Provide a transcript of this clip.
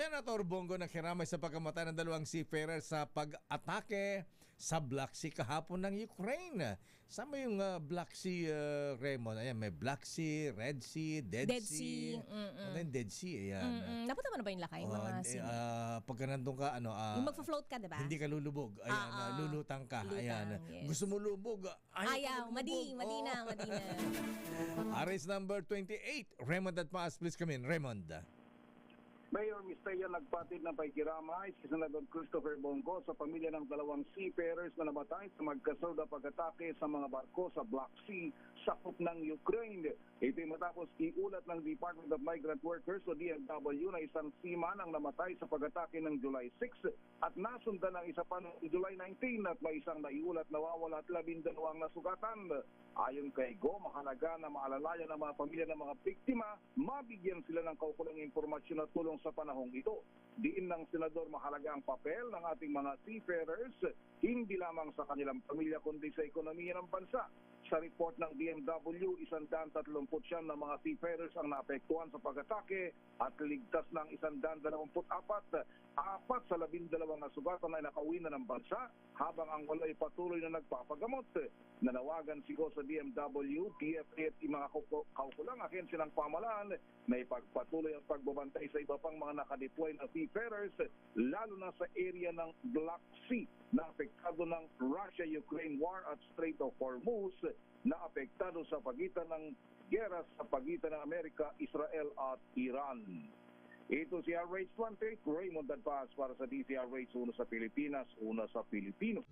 Senator Bongo naghiramay sa pagkamatay ng dalawang seafarer sa pag-atake sa Black Sea kahapon ng Ukraine. Sama yung Black Sea, Raymond. Ayan, may Black Sea, Red Sea, Dead Sea. Ano yung Dead Sea? Ayan. Napunta mo na ba yung lakay? Mga Pagka nandun ka, yung magpa-float ka, diba? hindi ka lulubog. Ayan, lulutang ka. Ayan. Yes. Gusto mo lubog. Ayaw, madi na. Arrest number 28. Raymond at Paas, please come in. Raymond. Mayor Misteya nagpatid ng pagkiramay si Senador Christopher Bongo sa pamilya ng dalawang seafarers na namatay sa magkasunod na pag-atake sa mga barko sa Black Sea, sakop ng Ukraine. Ito'y matapos iulat ng Department of Migrant Workers o DMW na isang seaman ang namatay sa pag-atake ng July 6 at nasundan ng isa pa noong July 19 at may isang naiulat na nawawala at 12 nasugatan. Ayon kay Go, mahalaga na maalalayan ng mga pamilya ng mga biktima, mabigyan sila ng kaukulang impormasyon at tulong sa panahong ito. Diin ng senador mahalaga ang papel ng ating mga seafarers, hindi lamang sa kanilang pamilya kundi sa ekonomiya ng bansa. Sa report ng DMW, 139 na mga seafarers ang naapektuhan sa pag-atake at ligtas ng 124. Apat sa 12 nasugatan ay nakauwi na ng bansa habang ang wala ay patuloy na nagpapagamot. Nanawagan si Go sa DMW, DFA at mga kaukulang ahensya ng pamahalaan na ipagpatuloy ang pagbabantay sa iba pang mga nakadeploy na seafarers lalo na sa area ng Black Sea na apektado ng Russia-Ukraine War at Strait of Hormuz na apektado sa pagitan ng gera sa pagitan ng Amerika, Israel at Iran. Ito si RH28, Raymond Dadpaz para sa DCRH, una sa Pilipinas, una sa Pilipino.